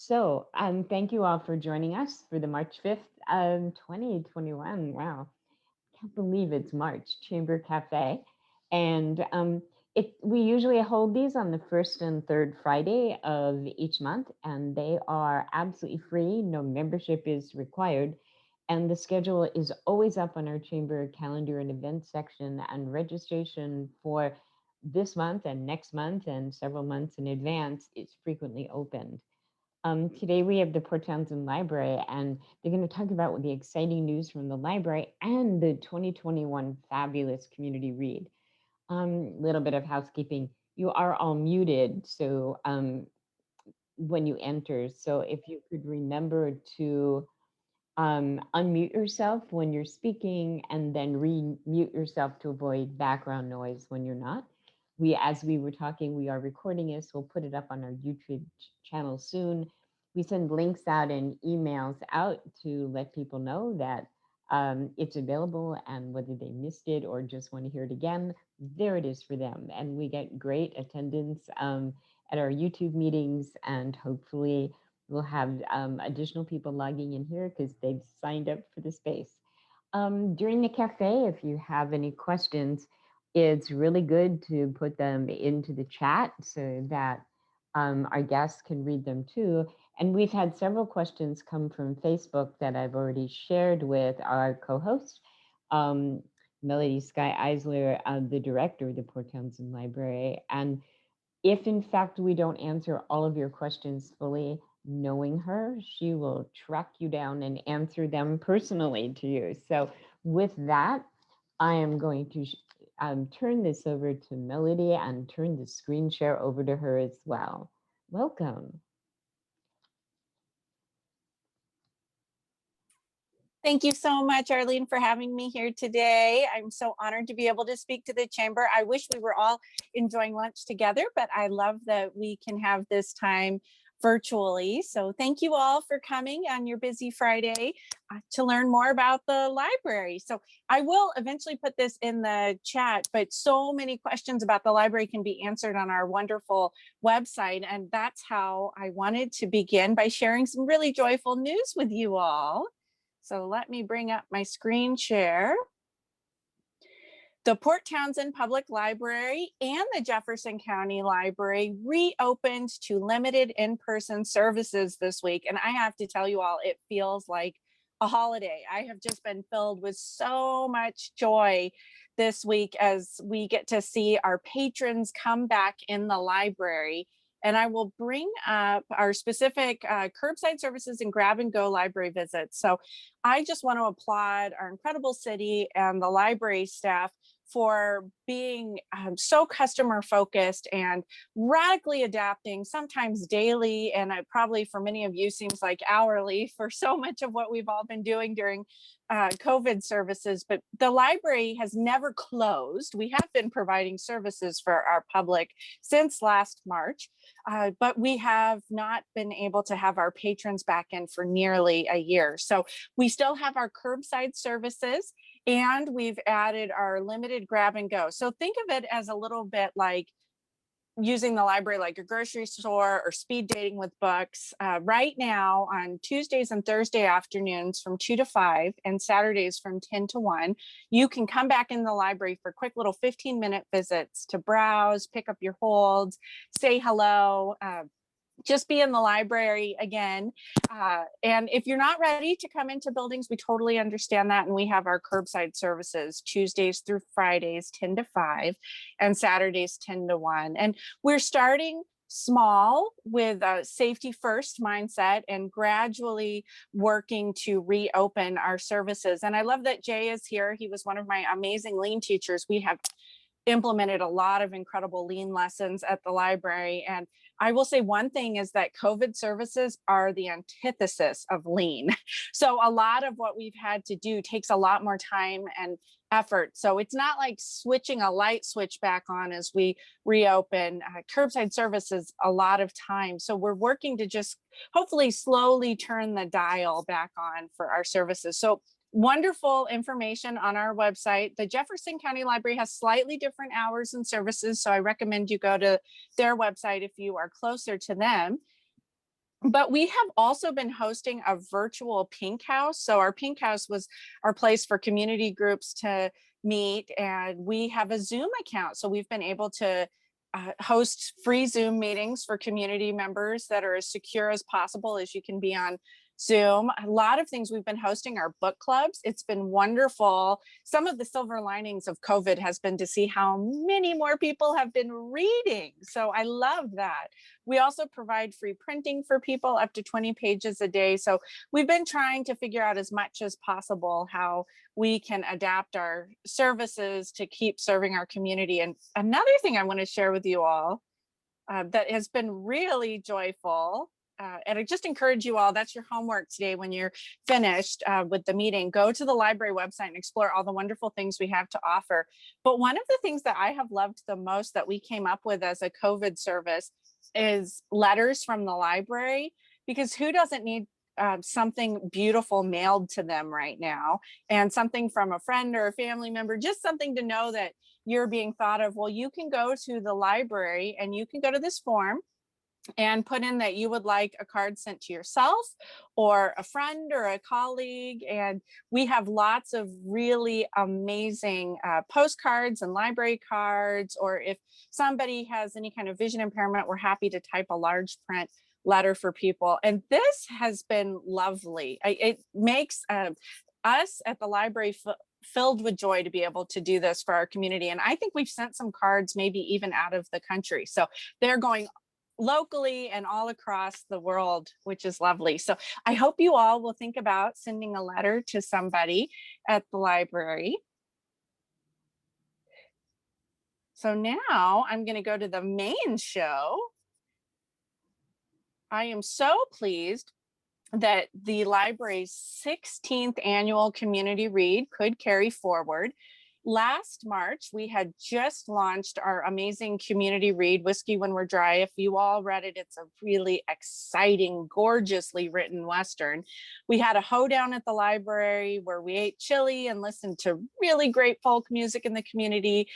Thank you all for joining us for the March 5th, 2021. Wow, can't believe it's March, Chamber Cafe. And we usually hold these on the first and third Friday of each month, and they are absolutely free. No membership is required. And the schedule is always up on our Chamber calendar and events section, and registration for this month and next month and several months in advance is frequently opened. Today we have the Port Townsend Library, and they're going to talk about the exciting news from the library and the 2021 fabulous community read. Little bit of housekeeping. You are all muted, so when you enter, so if you could remember to unmute yourself when you're speaking and then re-mute yourself to avoid background noise when you're not. As we were talking, we are recording this. We'll put it up on our YouTube channel soon. We send links out and emails out to let people know that it's available, and whether they missed it or just want to hear it again, there it is for them. And we get great attendance at our YouTube meetings, and hopefully we'll have additional people logging in here because they've signed up for the space. During the cafe, if you have any questions, it's really good to put them into the chat so that our guests can read them too. And we've had several questions come from Facebook that I've already shared with our co-host, Melody Sky Eisler, the director of the Port Townsend Library. And if in fact we don't answer all of your questions fully, knowing her, she will track you down and answer them personally to you. So with that, I am going to turn this over to Melody and turn the screen share over to her as well. Welcome. Thank you so much, Arlene, for having me here today. I'm so honored to be able to speak to the Chamber. I wish we were all enjoying lunch together, but I love that we can have this time virtually. So thank you all for coming on your busy Friday to learn more about the library. So I will eventually put this in the chat, but so many questions about the library can be answered on our wonderful website. And that's how I wanted to begin, by sharing some really joyful news with you all. So let me bring up my screen share. The Port Townsend Public Library and the Jefferson County Library reopened to limited in-person services this week. And I have to tell you all, it feels like a holiday. I have just been filled with so much joy this week as we get to see our patrons come back in the library. And I will bring up our specific curbside services and grab and go library visits. So I just want to applaud our incredible city and the library staff for being so customer focused and radically adapting, sometimes daily, and probably for many of you seems like hourly for so much of what we've all been doing during COVID services. But the library has never closed. We have been providing services for our public since last March, but we have not been able to have our patrons back in for nearly a year. So we still have our curbside services, and we've added our limited grab and go. So think of it as a little bit like using the library like a grocery store or speed dating with books. Right now on Tuesdays and Thursday afternoons from 2 to 5 and Saturdays from 10 to 1, you can come back in the library for quick little 15-minute visits to browse, pick up your holds, say hello, just be in the library again. And if you're not ready to come into buildings, we totally understand that. And we have our curbside services Tuesdays through Fridays, 10 to 5, and Saturdays, 10 to 1. And we're starting small with a safety first mindset and gradually working to reopen our services. And I love that Jay is here. He was one of my amazing lean teachers. We have implemented a lot of incredible lean lessons at the library. And I will say one thing is that COVID services are the antithesis of lean. So a lot of what we've had to do takes a lot more time and effort. So it's not like switching a light switch back on as we reopen. Curbside services a lot of time. So we're working to just hopefully slowly turn the dial back on for our services. So wonderful information on our website. The Jefferson County Library has slightly different hours and services, so I recommend you go to their website if you are closer to them. But we have also been hosting a virtual Pink House. So our Pink House was our place for community groups to meet, and we have a Zoom account. So we've been able to host free Zoom meetings for community members that are as secure as possible as you can be on Zoom. A lot of things we've been hosting are book clubs. It's been wonderful. Some of the silver linings of COVID has been to see how many more people have been reading. So I love that. We also provide free printing for people up to 20 pages a day. So we've been trying to figure out as much as possible how we can adapt our services to keep serving our community. And another thing I want to share with you all that has been really joyful. And I just encourage you all, that's your homework today when you're finished with the meeting. Go to the library website and explore all the wonderful things we have to offer. But one of the things that I have loved the most that we came up with as a COVID service is letters from the library, because who doesn't need something beautiful mailed to them right now, and something from a friend or a family member, just something to know that you're being thought of. Well, you can go to the library and you can go to this form and put in that you would like a card sent to yourself or a friend or a colleague. And we have lots of really amazing postcards and library cards, or if somebody has any kind of vision impairment, we're happy to type a large print letter for people. And this has been lovely. It makes us at the library filled with joy to be able to do this for our community. And I think we've sent some cards maybe even out of the country. So they're going locally and all across the world, which is lovely. So I hope you all will think about sending a letter to somebody at the library. So now I'm going to go to the main show. I am so pleased that the library's 16th annual community read could carry forward. Last March, we had just launched our amazing community read, Whiskey When We're Dry. If you all read it, it's a really exciting, gorgeously written Western. We had a hoedown at the library where we ate chili and listened to really great folk music in the community.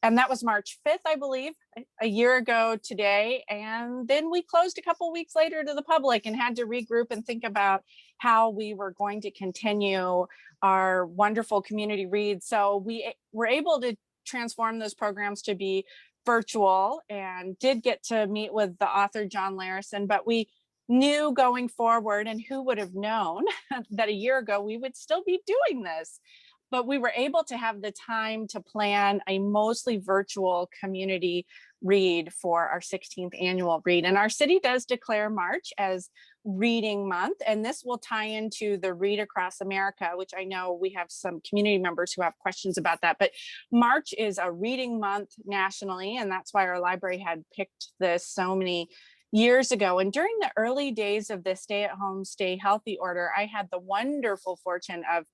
And that was March 5th, I believe, a year ago today. And then we closed a couple weeks later to the public and had to regroup and think about how we were going to continue our wonderful community reads. So we were able to transform those programs to be virtual, and did get to meet with the author John Larison, but we knew going forward, and who would have known that a year ago we would still be doing this. But we were able to have the time to plan a mostly virtual community read for our 16th annual read. And our city does declare March as Reading Month, and this will tie into the Read Across America, which I know we have some community members who have questions about that. But March is a reading month nationally, and that's why our library had picked this so many years ago. And during the early days of the stay at home, stay healthy order, I had the wonderful fortune of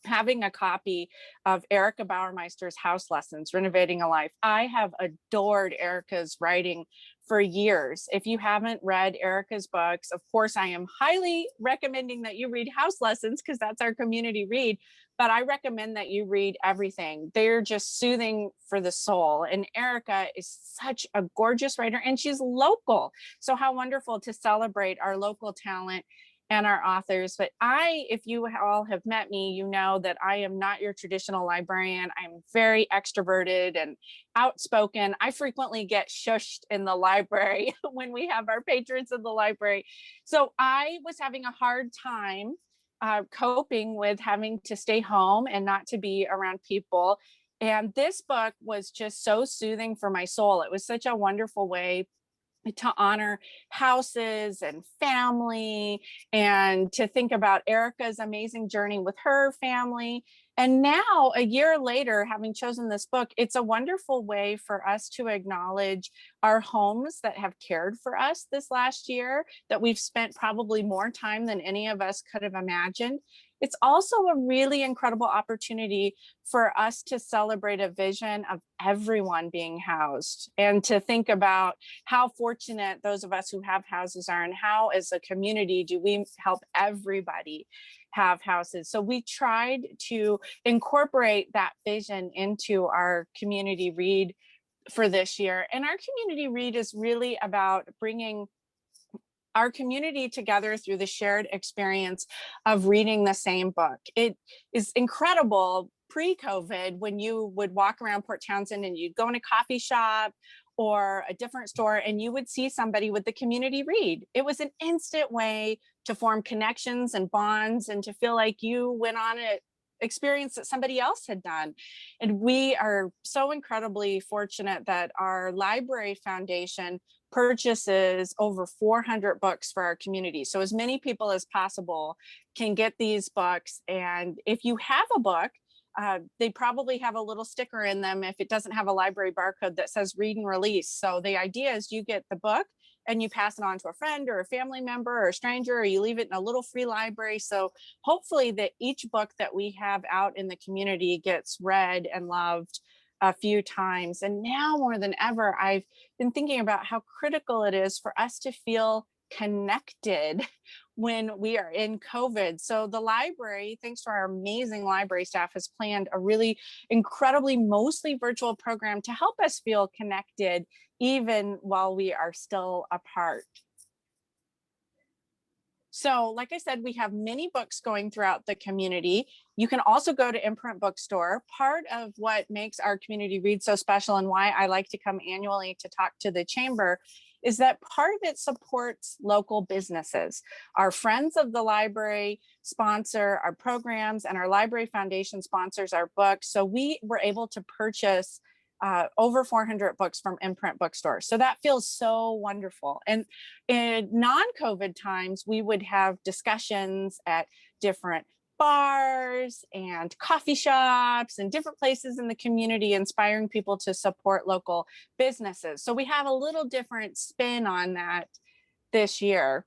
having a copy of Erica Bauermeister's House Lessons, Renovating a Life. I have adored Erica's writing for years. If you haven't read Erica's books, of course, I am highly recommending that you read House Lessons, because that's our community read. But I recommend that you read everything. They're just soothing for the soul. And Erica is such a gorgeous writer, and she's local. So how wonderful to celebrate our local talent and our authors. But if you all have met me, you know that I am not your traditional librarian. I'm very extroverted and outspoken. I frequently get shushed in the library when we have our patrons in the library. So I was having a hard time coping with having to stay home and not to be around people. And this book was just so soothing for my soul. It was such a wonderful way to honor houses and family, and to think about Erica's amazing journey with her family. And now, a year later, having chosen this book, it's a wonderful way for us to acknowledge our homes that have cared for us this last year, that we've spent probably more time than any of us could have imagined. It's also a really incredible opportunity for us to celebrate a vision of everyone being housed, and to think about how fortunate those of us who have houses are, and how as a community do we help everybody have houses. So we tried to incorporate that vision into our community read for this year. And our community read is really about bringing our community together through the shared experience of reading the same book. It is incredible pre-COVID when you would walk around Port Townsend and you'd go in a coffee shop or a different store and you would see somebody with the community read. It was an instant way to form connections and bonds and to feel like you went on an experience that somebody else had done. And we are so incredibly fortunate that our library foundation purchases over 400 books for our community. So as many people as possible can get these books. And if you have a book, they probably have a little sticker in them if it doesn't have a library barcode that says read and release. So the idea is you get the book and you pass it on to a friend or a family member or a stranger, or you leave it in a little free library. So hopefully that each book that we have out in the community gets read and loved a few times. And now more than ever, I've been thinking about how critical it is for us to feel connected when we are in COVID. So the library, thanks to our amazing library staff, has planned a really incredibly, mostly virtual program to help us feel connected even while we are still apart. So like I said, we have many books going throughout the community. You can also go to Imprint Bookstore. Part of what makes our community read so special and why I like to come annually to talk to the chamber is that part of it supports local businesses. Our friends of the library sponsor our programs, and our library foundation sponsors our books. So we were able to purchase over 400 books from Imprint Bookstore. So that feels so wonderful. And in non-COVID times, we would have discussions at different bars and coffee shops and different places in the community, inspiring people to support local businesses. So we have a little different spin on that this year.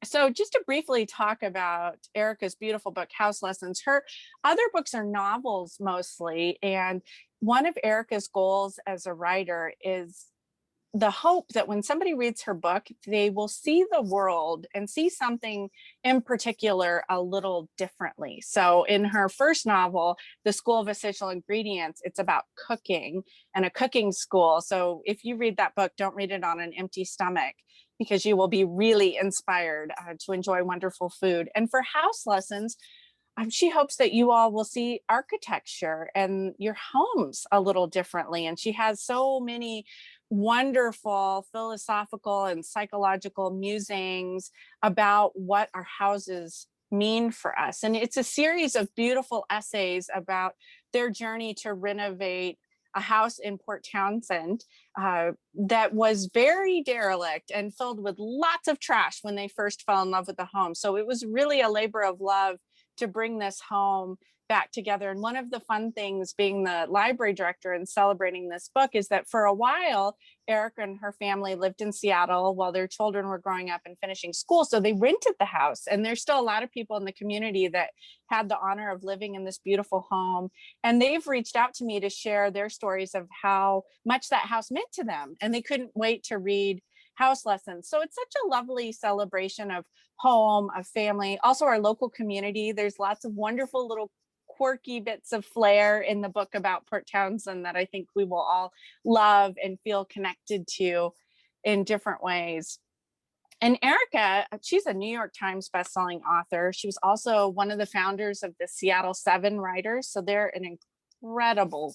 So just to briefly talk about Erica's beautiful book, House Lessons, her other books are novels mostly. And one of Erica's goals as a writer is the hope that when somebody reads her book, they will see the world and see something in particular a little differently. So in her first novel, The School of Essential Ingredients, it's about cooking and a cooking school. So if you read that book, don't read it on an empty stomach, because you will be really inspired to enjoy wonderful food. And for House Lessons, she hopes that you all will see architecture and your homes a little differently. And she has so many wonderful philosophical and psychological musings about what our houses mean for us. And it's a series of beautiful essays about their journey to renovate a house in Port Townsend that was very derelict and filled with lots of trash when they first fell in love with the home. So it was really a labor of love to bring this home back together. And one of the fun things being the library director and celebrating this book is that for a while, Erica and her family lived in Seattle while their children were growing up and finishing school. So they rented the house. And there's still a lot of people in the community that had the honor of living in this beautiful home. And they've reached out to me to share their stories of how much that house meant to them. And they couldn't wait to read House Lessons. So it's such a lovely celebration of home, of family, also our local community. There's lots of wonderful little quirky bits of flair in the book about Port Townsend that I think we will all love and feel connected to in different ways. And Erica, she's a New York Times bestselling author. She was also one of the founders of the Seattle 7 writers. So they're an incredible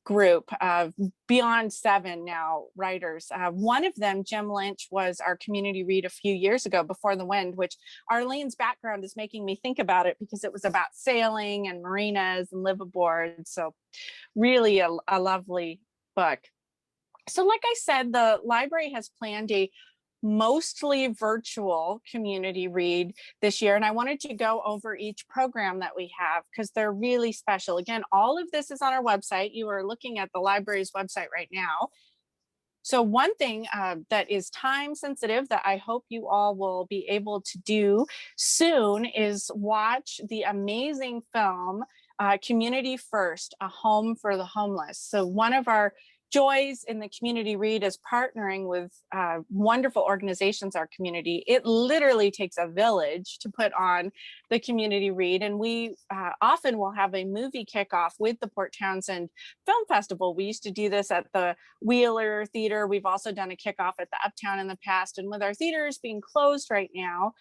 group of beyond 7 now writers. One of them, Jim Lynch, was our community read a few years ago, Before the Wind, which Arlene's background is making me think about it because it was about sailing and marinas and live aboard. So really a lovely book. So like I said, the library has planned a mostly virtual community read this year. And I wanted to go over each program that we have because they're really special. Again, all of this is on our website. You are looking at the library's website right now. So one thing that is time sensitive that I hope you all will be able to do soon is watch the amazing film, Community First, A Home for the Homeless. So one of our joys in the community read is partnering with wonderful organizations, our community. It literally takes a village to put on the community read. And we often will have a movie kickoff with the Port Townsend Film Festival. We used to do this at the Wheeler Theater. We've also done a kickoff at the Uptown in the past. And with our theaters being closed right now,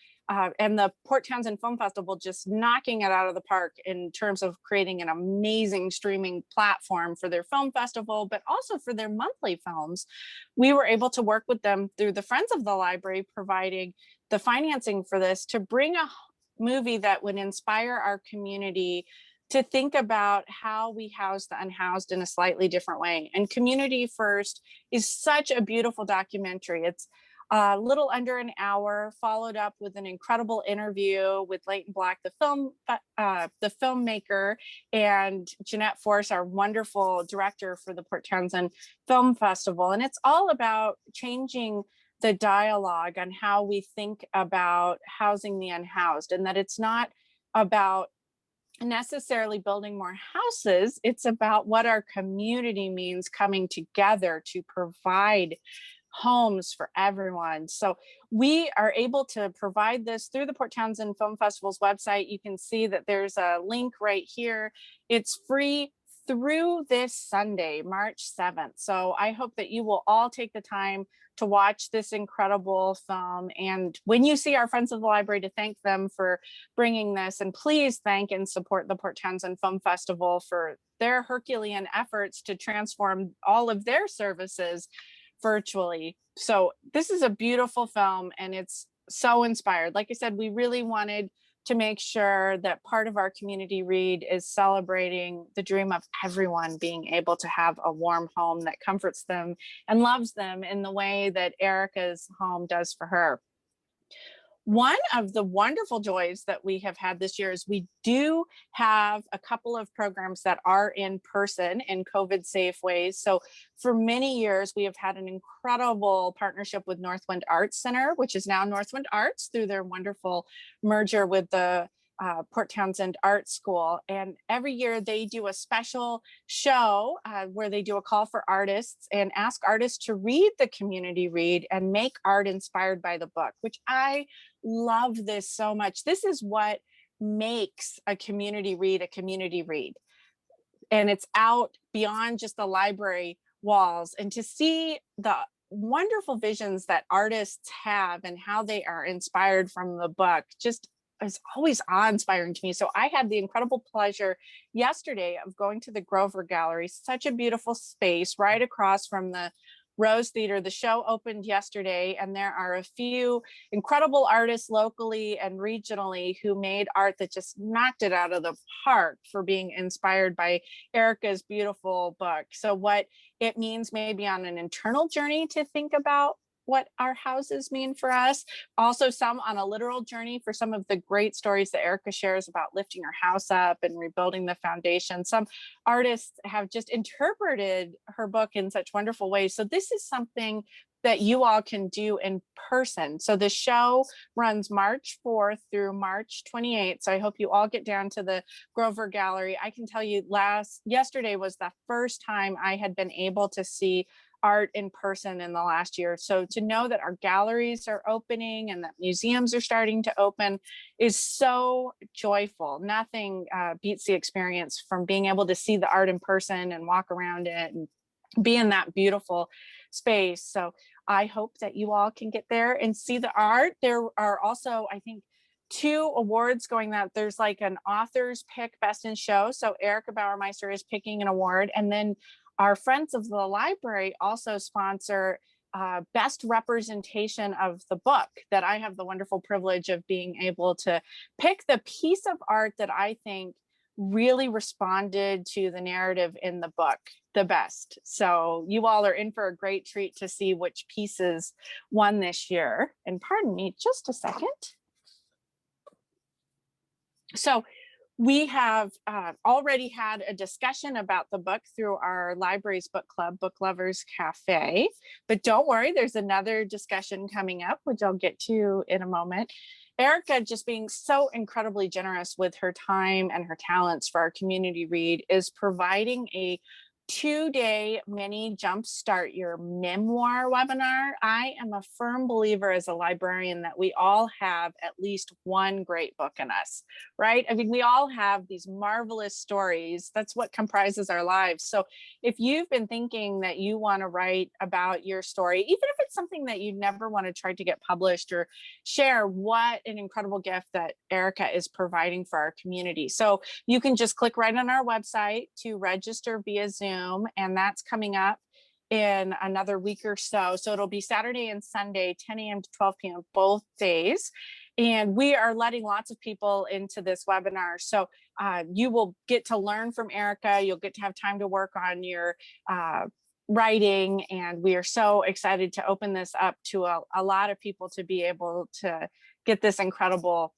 and the Port Townsend Film Festival just knocking it out of the park in terms of creating an amazing streaming platform for their film festival, but also for their monthly films, we were able to work with them through the Friends of the Library, providing the financing for this to bring a movie that would inspire our community to think about how we house the unhoused in a slightly different way. And Community First is such a beautiful documentary. It's a little under an hour, followed up with an incredible interview with Leighton Black, the filmmaker, and Jeanette Force, our wonderful director for the Port Townsend Film Festival. And it's all about changing the dialogue on how we think about housing the unhoused, and that it's not about necessarily building more houses. It's about what our community means coming together to provide homes for everyone. So we are able to provide this through the Port Townsend Film Festival's website. You can see that there's a link right here. It's free through this Sunday, March 7th. So I hope that you will all take the time to watch this incredible film. And when you see our Friends of the Library, to thank them for bringing this. And please thank and support the Port Townsend Film Festival for their Herculean efforts to transform all of their services virtually. So this is a beautiful film, and it's so inspired. Like I said, we really wanted to make sure that part of our community read is celebrating the dream of everyone being able to have a warm home that comforts them and loves them in the way that Erica's home does for her. One of the wonderful joys that we have had this year is we do have a couple of programs that are in person in COVID safe ways. So for many years, we have had an incredible partnership with Northwind Arts Center, which is now Northwind Arts through their wonderful merger with the Port Townsend Art School. And every year they do a special show where they do a call for artists and ask artists to read the community read and make art inspired by the book, which I love this so much. This is what makes a community read a community read. And it's out beyond just the library walls. And to see the wonderful visions that artists have and how they are inspired from the book just is always awe-inspiring to me. So I had the incredible pleasure yesterday of going to the Grover Gallery, such a beautiful space right across from the Rose Theater. The show opened yesterday, and there are a few incredible artists locally and regionally who made art that just knocked it out of the park for being inspired by Erica's beautiful book. So what it means maybe on an internal journey to think about what our houses mean for us. Also some on a literal journey for some of the great stories that Erica shares about lifting her house up and rebuilding the foundation. Some artists have just interpreted her book in such wonderful ways. So this is something that you all can do in person. So the show runs March 4th through March 28th. So I hope you all get down to the Grover Gallery. I can tell you yesterday was the first time I had been able to see art in person in the last year. So to know that our galleries are opening and that museums are starting to open is so joyful. Nothing beats the experience from being able to see the art in person and walk around it and be in that beautiful space. So I hope that you all can get there and see the art. There are also, I think, 2 awards going out. There's like an author's pick best in show. So Erica Bauermeister is picking an award. And then our Friends of the Library also sponsor best representation of the book, that I have the wonderful privilege of being able to pick the piece of art that I think really responded to the narrative in the book the best. So you all are in for a great treat to see which pieces won this year. And pardon me just a second. So we have already had a discussion about the book through our library's book club, Book Lovers Cafe. But don't worry, there's another discussion coming up, which I'll get to in a moment. Erica, just being so incredibly generous with her time and her talents for our community read, is providing a 2-day mini jumpstart your memoir webinar. I am a firm believer as a librarian that we all have at least one great book in us, right? I mean, we all have these marvelous stories. That's what comprises our lives. So if you've been thinking that you want to write about your story, even if it's something that you never want to try to get published or share, what an incredible gift that Erica is providing for our community. So you can just click right on our website to register via Zoom, and that's coming up in another week or so. So it'll be Saturday and Sunday, 10 a.m. to 12 p.m. both days. And we are letting lots of people into this webinar. So you will get to learn from Erica. You'll get to have time to work on your writing. And we are so excited to open this up to a lot of people to be able to get this incredible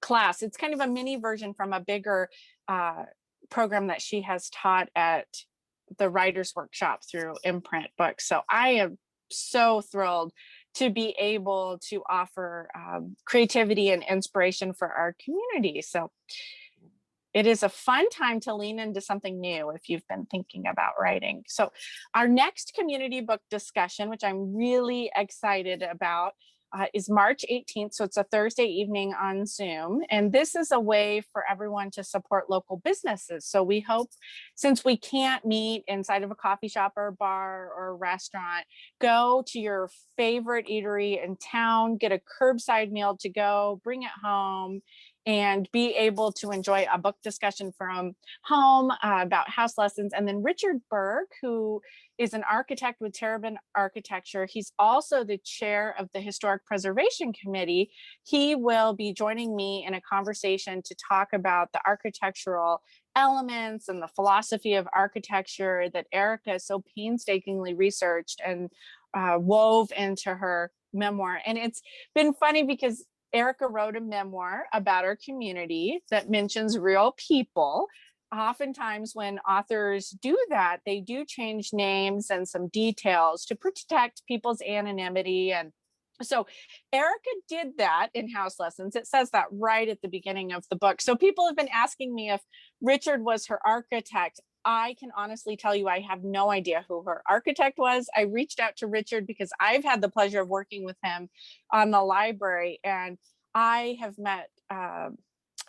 class. It's kind of a mini version from a bigger program that she has taught at the Writers Workshop through Imprint Books. So I am so thrilled to be able to offer creativity and inspiration for our community. So it is a fun time to lean into something new if you've been thinking about writing. So our next community book discussion, which I'm really excited about, is March 18th. So it's a Thursday evening on Zoom. And this is a way for everyone to support local businesses. So we hope, since we can't meet inside of a coffee shop or a bar or a restaurant, go to your favorite eatery in town, get a curbside meal to go, bring it home, and be able to enjoy a book discussion from home about house lessons. And then Richard Berg, who is an architect with Terrabin Architecture. He's also the chair of the Historic Preservation Committee. He will be joining me in a conversation to talk about the architectural elements and the philosophy of architecture that Erica so painstakingly researched and wove into her memoir. And it's been funny because Erica wrote a memoir about our community that mentions real people. Oftentimes when authors do that, they do change names and some details to protect people's anonymity. And so Erica did that in House Lessons. It says that right at the beginning of the book. So people have been asking me if Richard was her architect. I can honestly tell you, I have no idea who her architect was. I reached out to Richard because I've had the pleasure of working with him on the library, and I have met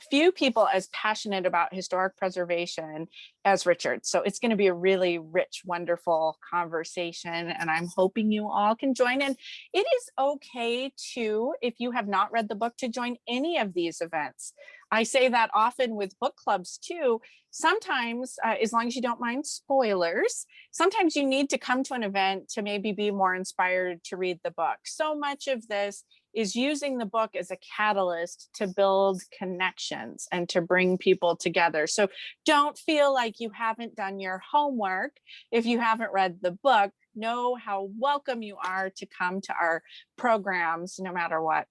few people as passionate about historic preservation as Richard. So it's going to be a really rich, wonderful conversation, and I'm hoping you all can join in. It is okay to, if you have not read the book, to join any of these events. I say that often with book clubs too. Sometimes, as long as you don't mind spoilers, sometimes you need to come to an event to maybe be more inspired to read the book. So much of this is using the book as a catalyst to build connections and to bring people together. So don't feel like you haven't done your homework if you haven't read the book. Know how welcome you are to come to our programs no matter what.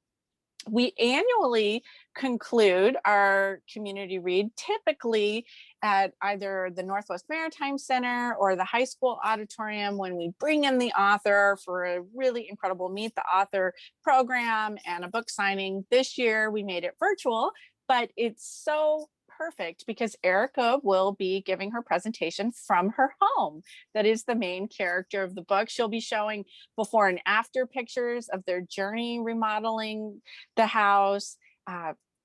We annually conclude our community read typically at either the Northwest Maritime Center or the high school auditorium, when we bring in the author for a really incredible Meet the Author program and a book signing. This year we made it virtual, but it's so perfect because Erica will be giving her presentation from her home. That is the main character of the book. She'll be showing before and after pictures of their journey remodeling the house.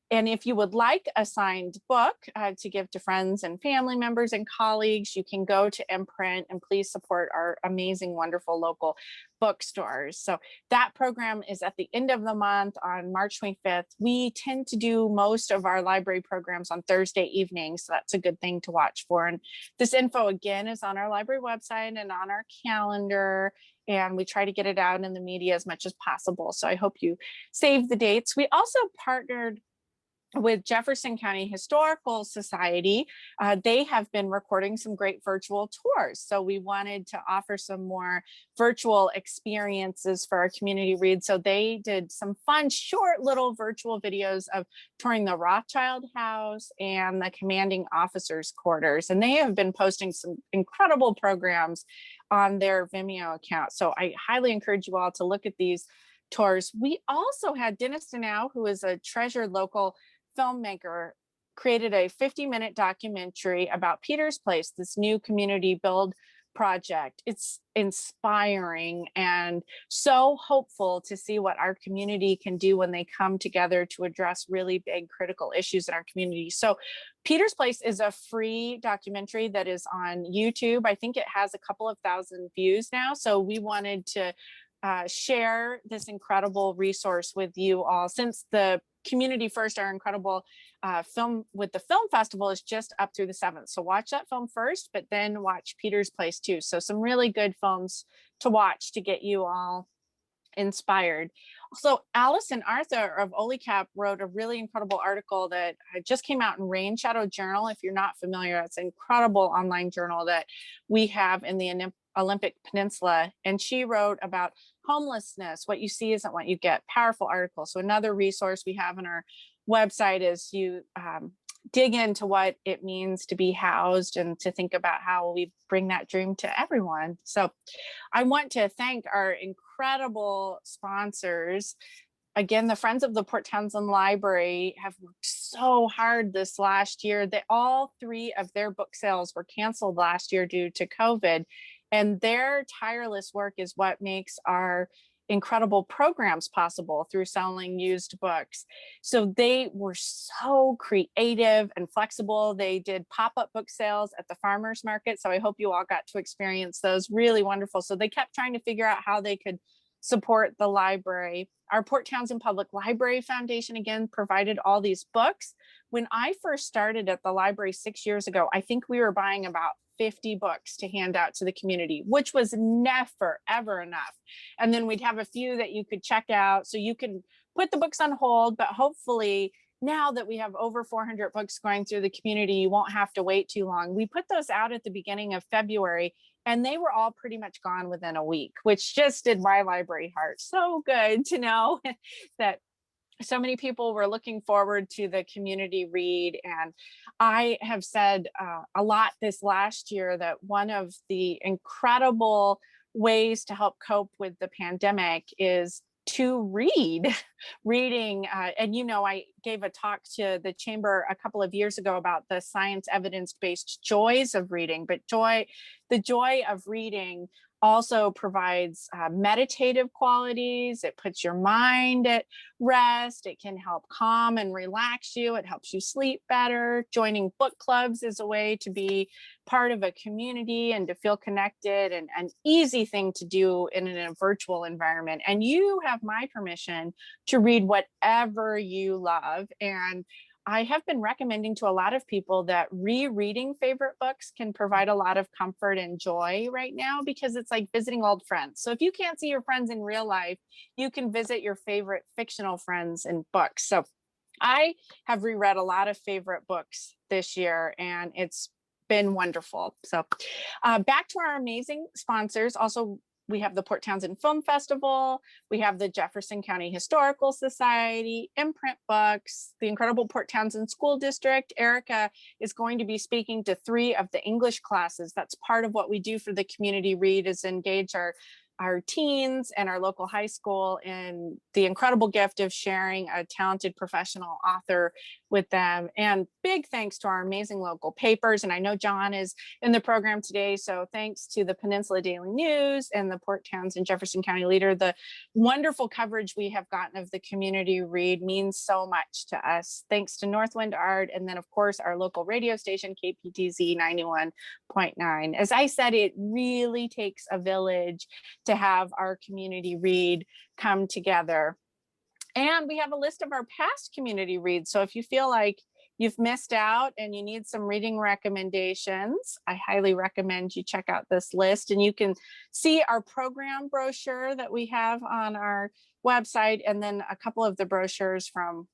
And if you would like a signed book to give to friends and family members and colleagues, you can go to Imprint, and please support our amazing, wonderful local bookstores. So that program is at the end of the month on March 25th. We tend to do most of our library programs on Thursday evenings, so that's a good thing to watch for. And this info again is on our library website and on our calendar, and we try to get it out in the media as much as possible. So I hope you save the dates. We also partnered with Jefferson County Historical Society. They have been recording some great virtual tours. So we wanted to offer some more virtual experiences for our community read. So they did some fun, short little virtual videos of touring the Rothschild House and the commanding officers' quarters. And they have been posting some incredible programs on their Vimeo account. So I highly encourage you all to look at these tours. We also had Dennis Denow, who is a treasured local filmmaker, created a 50-minute documentary about Peter's Place, this new community build project. It's inspiring and so hopeful to see what our community can do when they come together to address really big critical issues in our community. So Peter's Place is a free documentary that is on YouTube. I think it has a couple of thousand views now. So we wanted to share this incredible resource with you all, since the Community First, our incredible film with the film festival, is just up through the 7th. So watch that film first, but then watch Peter's Place too. So some really good films to watch to get you all inspired. So Allison Arthur of OLICAP wrote a really incredible article that just came out in Rain Shadow Journal. If you're not familiar, it's an incredible online journal that we have in the Olympic Peninsula. And she wrote about homelessness. What you see isn't what you get. Powerful article. So another resource we have on our website is you dig into what it means to be housed and to think about how we bring that dream to everyone. So I want to thank our incredible sponsors. Again, the Friends of the Port Townsend Library have worked so hard this last year. All 3 of their book sales were canceled last year due to COVID. And their tireless work is what makes our incredible programs possible through selling used books. So they were so creative and flexible. They did pop-up book sales at the farmers market. So I hope you all got to experience those. Really wonderful. So they kept trying to figure out how they could support the library. Our Port Townsend Public Library Foundation, again, provided all these books. When I first started at the library 6 years ago, I think we were buying about 50 books to hand out to the community, which was never, ever enough. And then we'd have a few that you could check out. So you can put the books on hold, but hopefully now that we have over 400 books going through the community, you won't have to wait too long. We put those out at the beginning of February, and they were all pretty much gone within a week, which just did my library heart so good to know that so many people were looking forward to the community read. And I have said a lot this last year that one of the incredible ways to help cope with the pandemic is to read. Reading. And, I gave a talk to the chamber a couple of years ago about the science evidence-based joys of reading, but the joy of reading also provides meditative qualities. It puts your mind at rest. It can help calm and relax you. It helps you sleep better. Joining book clubs is a way to be part of a community and to feel connected, and an easy thing to do in a virtual environment. And you have my permission to read whatever you love. And I have been recommending to a lot of people that rereading favorite books can provide a lot of comfort and joy right now, because it's like visiting old friends. So if you can't see your friends in real life, you can visit your favorite fictional friends in books. So I have reread a lot of favorite books this year, and it's been wonderful. So back to our amazing sponsors. Also, we have the Port Townsend Film Festival. We have the Jefferson County Historical Society, Imprint Books, the incredible Port Townsend School District. Erica is going to be speaking to 3 of the English classes. That's part of what we do for the community read, is engage our teens and our local high school in the incredible gift of sharing a talented professional author with them. And big thanks to our amazing local papers. And I know John is in the program today, so thanks to the Peninsula Daily News and the Port Townsend Jefferson County Leader. The wonderful coverage we have gotten of the community read means so much to us. Thanks to Northwind Art, and then of course our local radio station, KPTZ 91.9. As I said, it really takes a village to have our community read come together. And we have a list of our past community reads. So if you feel like you've missed out and you need some reading recommendations, I highly recommend you check out this list. And you can see our program brochure that we have on our website, and then a couple of the brochures from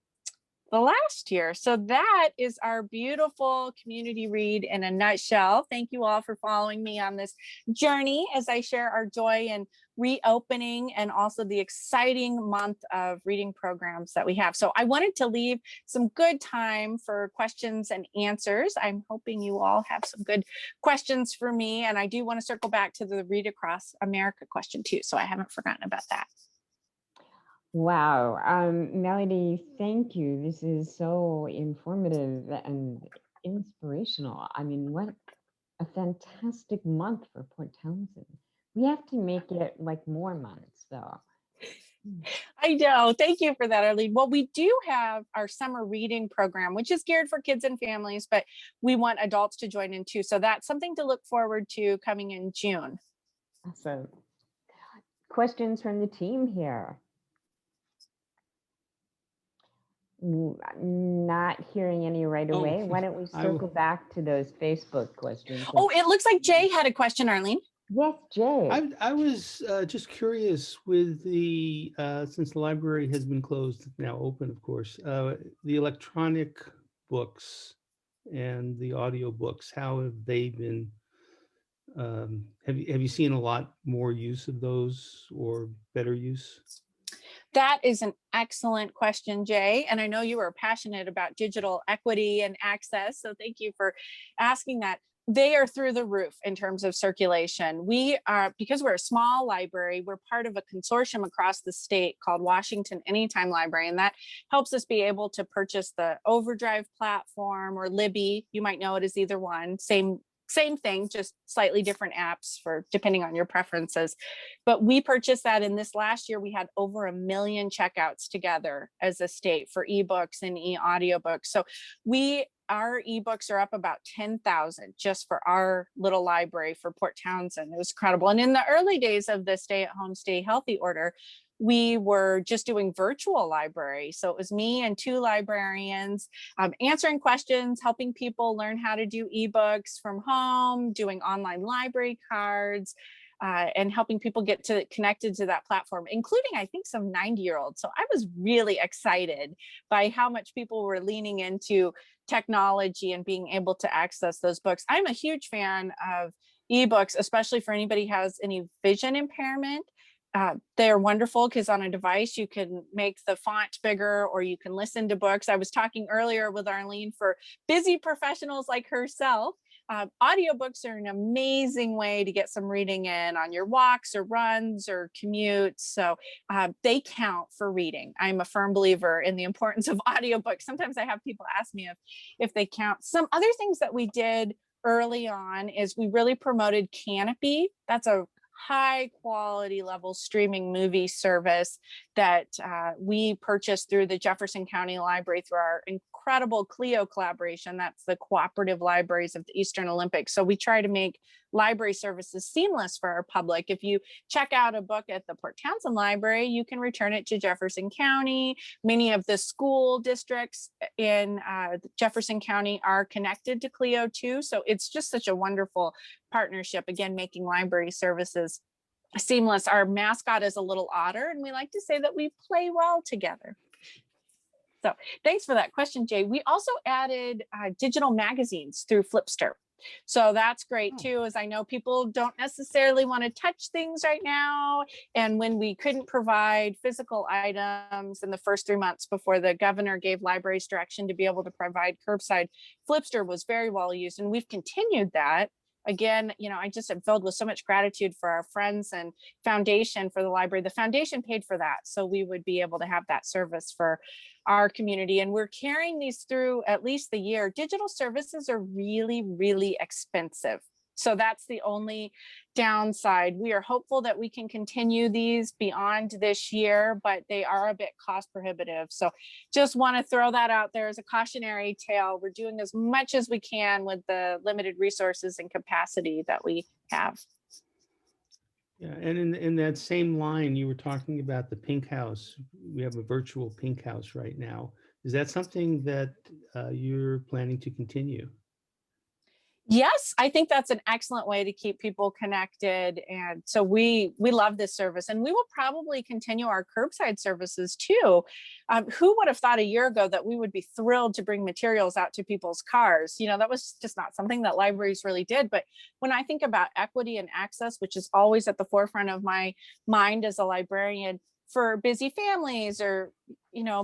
the last year. So that is our beautiful community read in a nutshell. Thank you all for following me on this journey as I share our joy in reopening, and also the exciting month of reading programs that we have. So I wanted to leave some good time for questions and answers. I'm hoping you all have some good questions for me. And I do want to circle back to the Read Across America question too. So I haven't forgotten about that. Wow. Melody, thank you. This is so informative and inspirational. I mean, what a fantastic month for Port Townsend. We have to make it like more months, though. Mm. I know. Thank you for that, Arlene. Well, we do have our summer reading program, which is geared for kids and families, but we want adults to join in too. So that's something to look forward to coming in June. Awesome. Questions from the team here. Not hearing any right Oh, away. Why don't we I circle back to those Facebook questions? Oh, it looks like Jay had a question, Arlene. Yes, Jay. I was just curious with the since the library has been closed, now open, of course, the electronic books and the audio books, how have they been? Have you seen a lot more use of those or better use? That is an excellent question, Jay. And I know you are passionate about digital equity and access. So thank you for asking that. They are through the roof in terms of circulation. We are, because we're a small library, we're part of a consortium across the state called Washington Anytime Library. And that helps us be able to purchase the Overdrive platform or Libby. You might know it as either one, same thing, just slightly different apps for depending on your preferences. But we purchased that, in this last year we had over 1 million checkouts together as a state for ebooks and e-audiobooks. So our ebooks are up about 10,000 just for our little library for Port Townsend. It was incredible. And in the early days of the stay at home, stay healthy order, we were just doing virtual library. So it was me and 2 librarians answering questions, helping people learn how to do ebooks from home, doing online library cards, and helping people get connected to that platform, including, I think, some 90-year-olds. So I was really excited by how much people were leaning into technology and being able to access those books. I'm a huge fan of ebooks, especially for anybody who has any vision impairment. They're wonderful because on a device you can make the font bigger or you can listen to books. I was talking earlier with Arlene, for busy professionals like herself, audiobooks are an amazing way to get some reading in on your walks or runs or commutes. So they count for reading. I'm a firm believer in the importance of audiobooks. Sometimes I have people ask me if they count. Some other things that we did early on is we really promoted Canopy. That's a high quality level streaming movie service that we purchased through the Jefferson County Library through our incredible CLEO collaboration. That's the Cooperative Libraries of the Eastern Olympics. So we try to make library services seamless for our public. If you check out a book at the Port Townsend Library, you can return it to Jefferson County. Many of the school districts in Jefferson County are connected to CLEO too. So it's just such a wonderful partnership, again, making library services seamless. Our mascot is a little otter, and we like to say that we play well together. So thanks for that question, Jay. We also added digital magazines through Flipster. So that's great too, as I know people don't necessarily want to touch things right now. And when we couldn't provide physical items in the first 3 months before the governor gave libraries direction to be able to provide curbside, Flipster was very well used. And we've continued that. Again, I just am filled with so much gratitude for our friends and foundation for the library. The foundation paid for that, so we would be able to have that service for our community. And we're carrying these through at least the year. Digital services are really, really expensive. So that's the only downside. We are hopeful that we can continue these beyond this year, but they are a bit cost prohibitive. So just want to throw that out there as a cautionary tale. We're doing as much as we can with the limited resources and capacity that we have. Yeah, and in that same line, you were talking about the Pink House. We have a virtual Pink House right now. Is that something that you're planning to continue? Yes, I think that's an excellent way to keep people connected. And so we love this service, and we will probably continue our curbside services too. Who would have thought a year ago that we would be thrilled to bring materials out to people's cars? That was just not something that libraries really did. But when I think about equity and access, which is always at the forefront of my mind as a librarian, for busy families or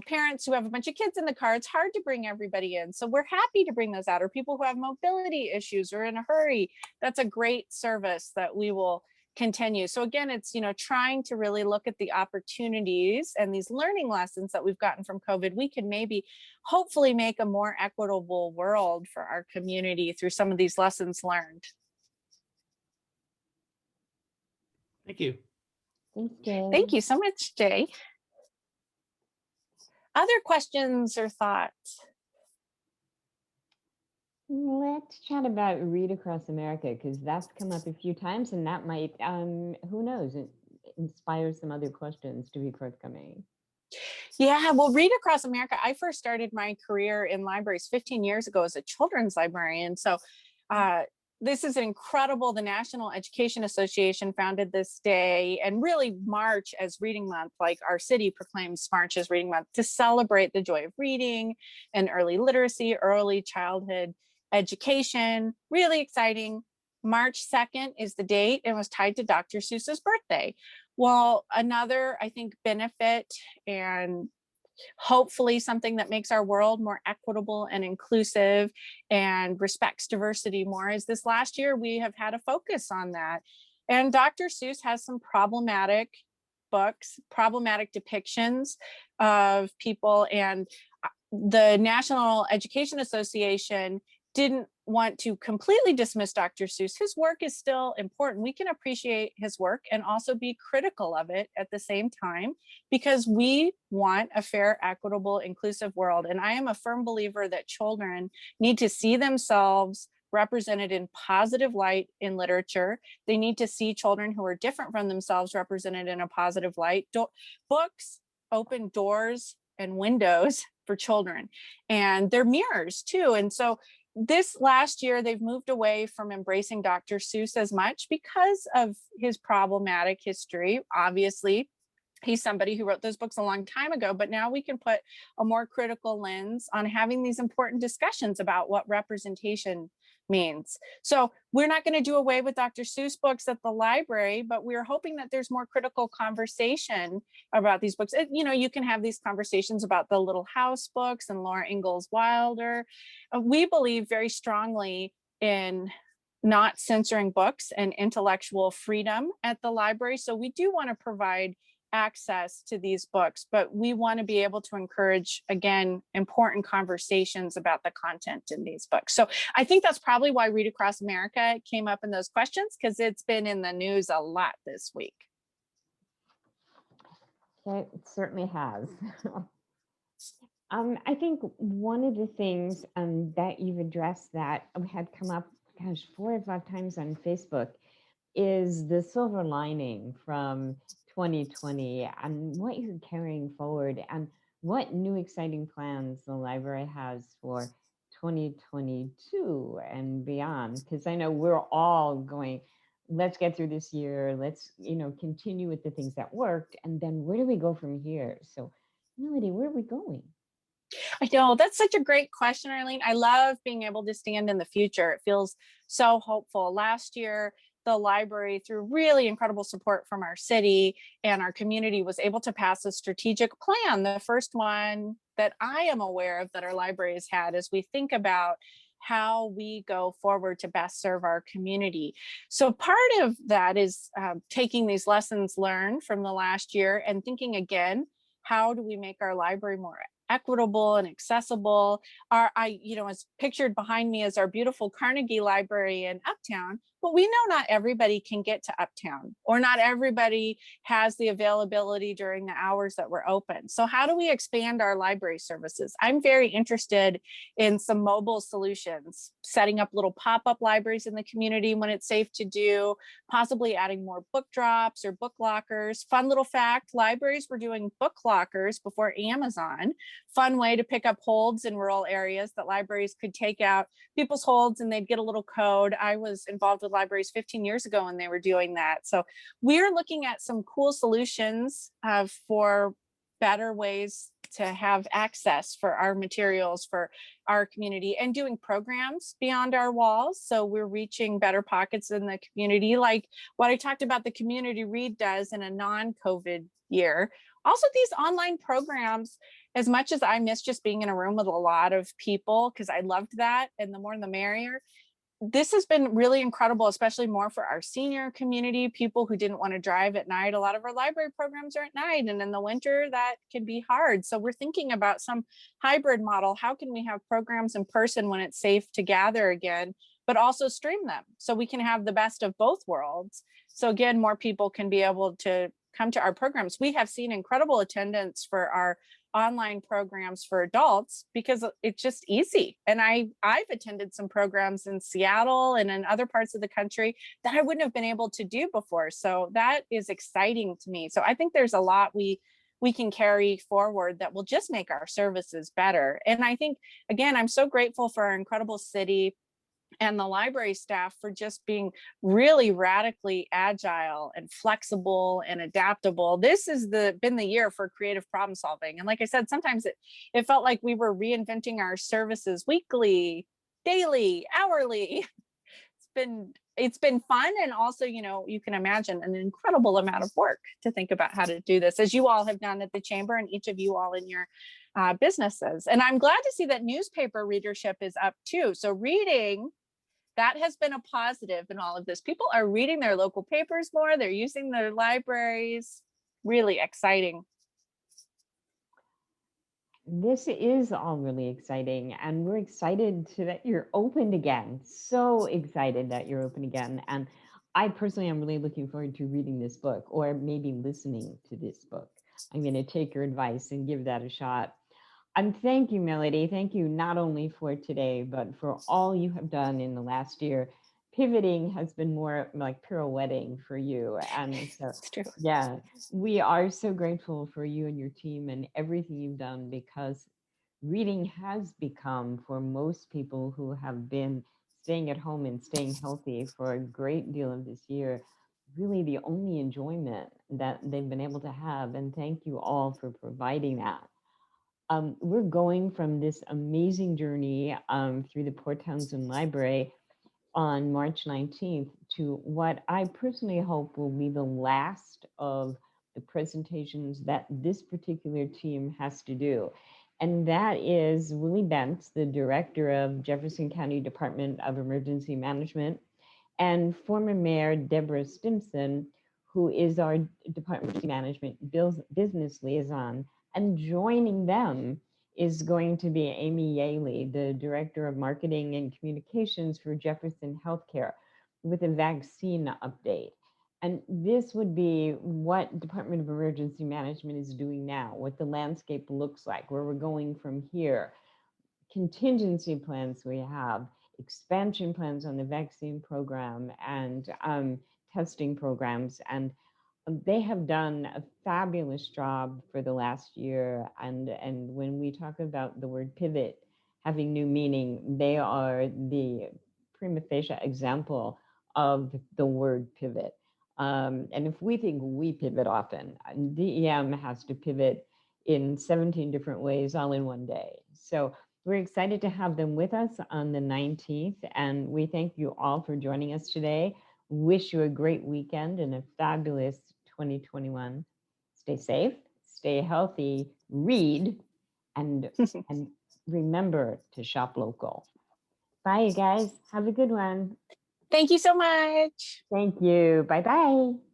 parents who have a bunch of kids in the car, it's hard to bring everybody in. So we're happy to bring those out, or people who have mobility issues or in a hurry. That's a great service that we will continue. So again, it's, trying to really look at the opportunities and these learning lessons that we've gotten from COVID. We can maybe hopefully make a more equitable world for our community through some of these lessons learned. Thank you. Thanks, Jay. Thank you so much, Jay. Other questions or thoughts? Let's chat about Read Across America, because that's come up a few times, and that might, who knows, it inspires some other questions to be forthcoming. Yeah, well, Read Across America, I first started my career in libraries 15 years ago as a children's librarian. So this is incredible. The National Education Association founded this day, and really March as Reading Month, like our city proclaims March as Reading Month, to celebrate the joy of reading and early literacy, early childhood education. Really exciting. March 2nd is the date, and was tied to Dr. Seuss's birthday. Well, another, I think, benefit and hopefully something that makes our world more equitable and inclusive and respects diversity more is this last year we have had a focus on that. And Dr. Seuss has some problematic books, problematic depictions of people, and the National Education Association didn't want to completely dismiss Dr. Seuss. His work is still important. We can appreciate his work and also be critical of it at the same time, because we want a fair, equitable, inclusive world. And I am a firm believer that children need to see themselves represented in positive light in literature. They need to see children who are different from themselves represented in a positive light. Books open doors and windows for children, and they're mirrors too. And so this last year, they've moved away from embracing Dr. Seuss as much because of his problematic history. Obviously, he's somebody who wrote those books a long time ago, but now we can put a more critical lens on having these important discussions about what representation means. So we're not going to do away with Dr. Seuss books at the library, but we're hoping that there's more critical conversation about these books. You can have these conversations about the Little House books and Laura Ingalls Wilder. We believe very strongly in not censoring books and intellectual freedom at the library. So we do want to provide access to these books, but we want to be able to encourage, again, important conversations about the content in these books. So I think that's probably why Read Across America came up in those questions, because it's been in the news a lot this week. Okay, it certainly has. I think one of the things that you've addressed that had come up, 4 or 5 times on Facebook, is the silver lining from 2020 and what you're carrying forward, and what new exciting plans the library has for 2022 and beyond. Because I know we're all going, let's get through this year, let's continue with the things that worked, and then where do we go from here? So Melody, where are we going? I know, that's such a great question, Arlene. I love being able to stand in the future. It feels so hopeful. Last year, the library, through really incredible support from our city and our community, was able to pass a strategic plan, the first one that I am aware of that our library has had, as we think about how we go forward to best serve our community. So part of that is taking these lessons learned from the last year and thinking again, how do we make our library more equitable and accessible? As pictured behind me is our beautiful Carnegie Library in Uptown, but we know not everybody can get to Uptown, or not everybody has the availability during the hours that we're open. So how do we expand our library services? I'm very interested in some mobile solutions, setting up little pop-up libraries in the community when it's safe to do, possibly adding more book drops or book lockers. Fun little fact, libraries were doing book lockers before Amazon. Fun way to pick up holds in rural areas that libraries could take out people's holds and they'd get a little code. I was involved with libraries 15 years ago when they were doing that. So we're looking at some cool solutions for better ways to have access for our materials for our community, and doing programs beyond our walls. So we're reaching better pockets in the community, like what I talked about the Community Read does in a non-COVID year. Also, these online programs, as much as I miss just being in a room with a lot of people, because I loved that, and the more the merrier, this has been really incredible, especially more for our senior community, people who didn't want to drive at night. A lot of our library programs are at night, and in the winter that can be hard. So we're thinking about some hybrid model. How can we have programs in person when it's safe to gather again, but also stream them so we can have the best of both worlds? So again, more people can be able to come to our programs. We have seen incredible attendance for our online programs for adults because it's just easy. And I've attended some programs in Seattle and in other parts of the country that I wouldn't have been able to do before. So that is exciting to me. So I think there's a lot we can carry forward that will just make our services better. And I think, again, I'm so grateful for our incredible city and the library staff for just being really radically agile and flexible and adaptable. This has been the year for creative problem solving. And like I said, sometimes it felt like we were reinventing our services weekly, daily, hourly. It's been fun, and also, you can imagine an incredible amount of work to think about how to do this, as you all have done at the Chamber, and each of you all in your businesses. And I'm glad to see that newspaper readership is up too. So reading, that has been a positive in all of this. People are reading their local papers more. They're using their libraries. Really exciting. This is all really exciting, and we're excited that you're opened again. So excited that you're open again. And I personally am really looking forward to reading this book, or maybe listening to this book. I'm going to take your advice and give that a shot. And thank you, Melody. Thank you not only for today, but for all you have done in the last year. Pivoting has been more like pirouetting for you. And so, It's true. yeah, we are so grateful for you and your team and everything you've done, because reading has become, for most people who have been staying at home and staying healthy for a great deal of this year, really the only enjoyment that they've been able to have. And thank you all for providing that. We're going from this amazing journey through the Port Townsend Library on March 19th to what I personally hope will be the last of the presentations that this particular team has to do. And that is Willie Bentz, the director of Jefferson County Department of Emergency Management, and former Mayor Deborah Stimson, who is our Department of Management business liaison. And joining them is going to be Amy Yaley, the Director of Marketing and Communications for Jefferson Healthcare, with a vaccine update. And this would be what Department of Emergency Management is doing now, what the landscape looks like, where we're going from here, contingency plans we have, expansion plans on the vaccine program, and testing programs. And they have done a fabulous job for the last year. And when we talk about the word pivot having new meaning, they are the prima facie example of the word pivot. And if we think we pivot often, DEM has to pivot in 17 different ways all in one day. So we're excited to have them with us on the 19th. And we thank you all for joining us today. Wish you a great weekend and a fabulous 2021. Stay safe, stay healthy, read, and remember to shop local. Bye, you guys. Have a good one. Thank you so much. Thank you. Bye-bye.